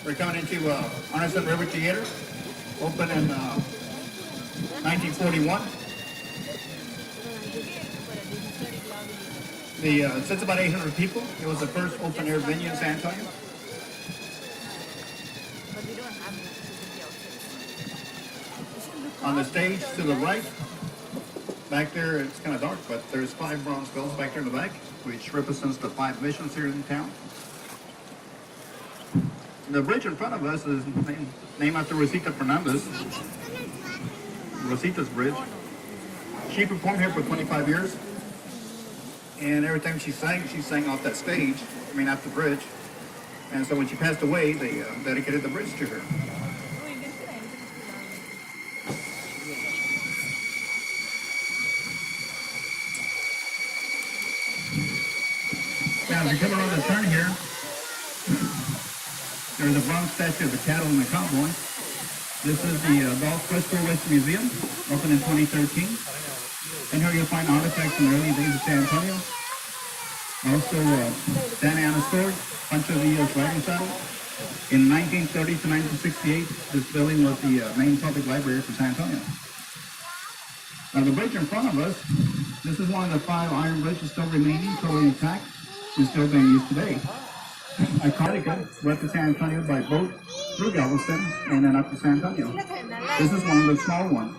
We're coming into Arneson River Theater, opened in 1941. It sits about 800 people. It was the first open-air venue in San Antonio. On the stage to the right, back there, it's kind of dark, but there's 5 bronze skulls back there in the back, which represents the 5 missions here in town. The bridge in front of us is named after Rosita Fernandez. Rosita's Bridge. She performed here for 25 years. And every time she sang off that stage, off the bridge. And so when she passed away, they dedicated the bridge to her. Now, as you come around the turn here, there's a bronze statue of the cattle and the cowboy. This is the Dolph Frisco West Museum, opened in 2013. And here you'll find artifacts from the early days of San Antonio. Also, Santa Ana sword, Pancho Villa's riding saddle. In 1930 to 1968, this building was the main public library for San Antonio. Now, the bridge in front of us, this is one of the 5 iron bridges still remaining, totally intact, and still being used today. Iconic, went to San Antonio by boat through Galveston and then up to San Antonio. This is one of the small ones.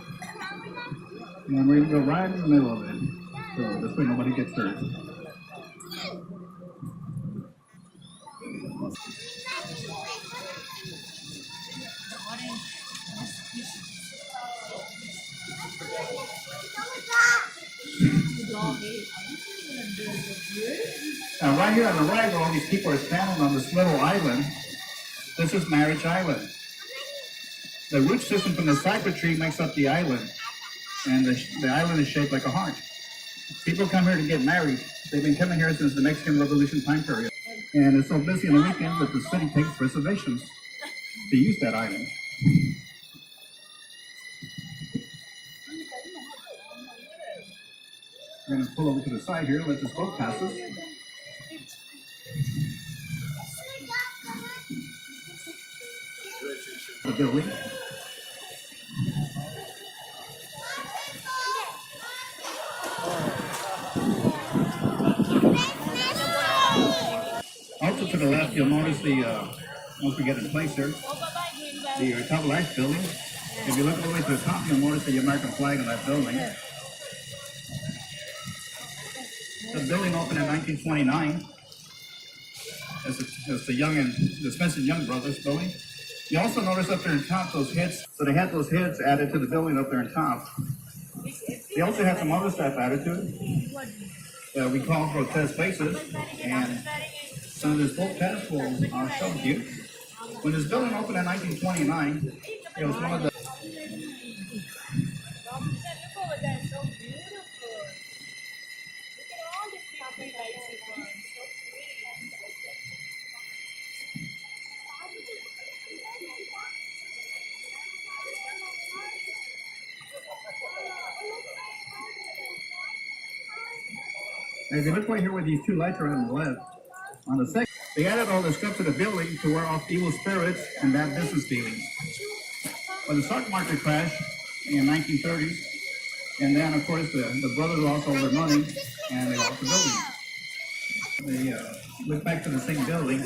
And we're going to go right in the middle of it. So this way nobody gets hurt. Now right here on the right where all these people are standing on this little island, this is Marriage Island. The root system from the cypress tree makes up the island. And the island is shaped like a heart. People come here to get married. They've been coming here since the Mexican Revolution time period. And it's so busy on the weekends that the city takes reservations to use that island. We're going to pull over to the side here, let this boat pass us. The building. Also to the left, you'll notice once we get in place here, the top left building. If you look all the way to the top, you'll notice the American flag on that building. The building opened in 1929. It's the Spencer Young Brothers building. You also notice up there on top those heads. So they had those heads added to the building up there on top. They also had some other stuff added to it. We call grotesque faces. And some of this boat pass will show you. When this building opened in 1929, it was one of the If you look right here where these 2 lights are on the left, on the second, they added all the stuff to the building to ward off evil spirits and bad business dealings. When the stock market crashed in the 1930s, and then of course the brothers lost all their money and they lost the building. They went back to the same building.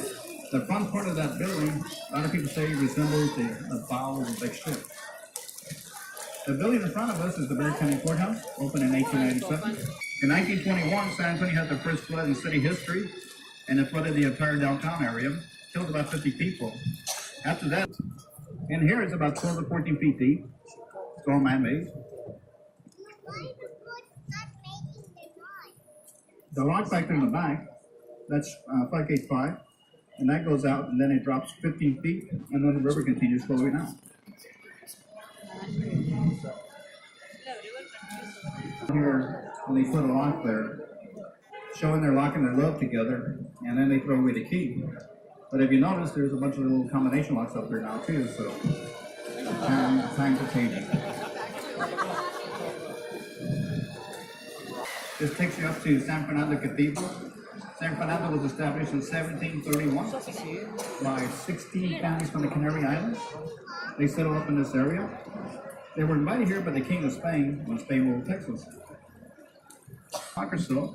The front part of that building, a lot of people say resembles the bow of a big ship. The building in front of us is the Bexar County Courthouse, opened in 1897. In 1921, San Antonio had the first flood in city history, and it flooded the entire downtown area, killed about 50 people. After that, in here it's about 12 to 14 feet deep. It's all man-made. The rock back there in the back, that's 585, and that goes out, and then it drops 15 feet, and then the river continues flowing out. Here, when they put a lock there, showing they're locking their love together, and then they throw away the key. But if you notice, there's a bunch of little combination locks up there now too, so times are changing. This takes you up to San Fernando Cathedral. San Fernando was established in 1731 by 16 families from the Canary Islands. They settled up in this area. They were invited here by the King of Spain when Spain ruled Texas. Arkansas,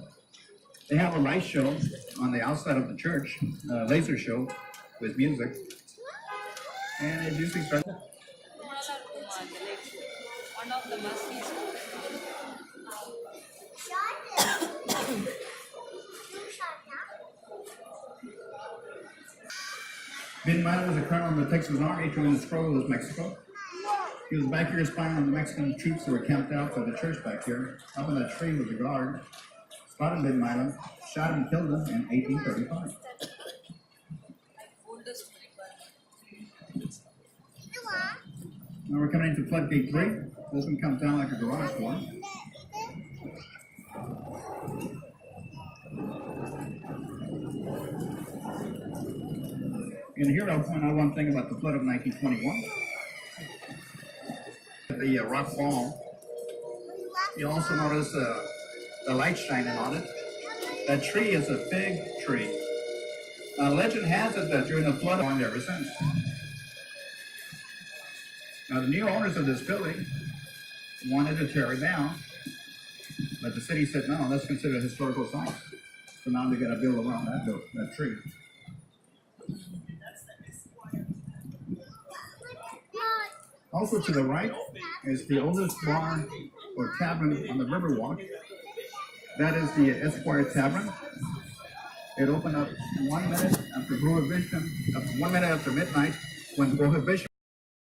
they have a light show on the outside of the church, a laser show with music. And it usually starts. One of the must-sees. Ben Milo was a colonel in the Texas Army during the struggle with Mexico. He was back here spying on the Mexican troops that were camped out by the church back here. Up in that tree was a guard. Spotted Ben Milo, shot him and killed him in 1835. Now we're coming into floodgate 3. This one comes down like a garage door. And here I'll point out one thing about the flood of 1921. The rock wall. You also notice the light shining on it. That tree is a big tree. Legend has it that during the flood, on ever since. Now the new owners of this building wanted to tear it down, but the city said no, that's considered a historical site. So now they got to build around that tree. Also to the right is the oldest bar or tavern on the Riverwalk. That is the Esquire Tavern. It opened up 1 minute after Prohibition, 1 minute after midnight, when Prohibition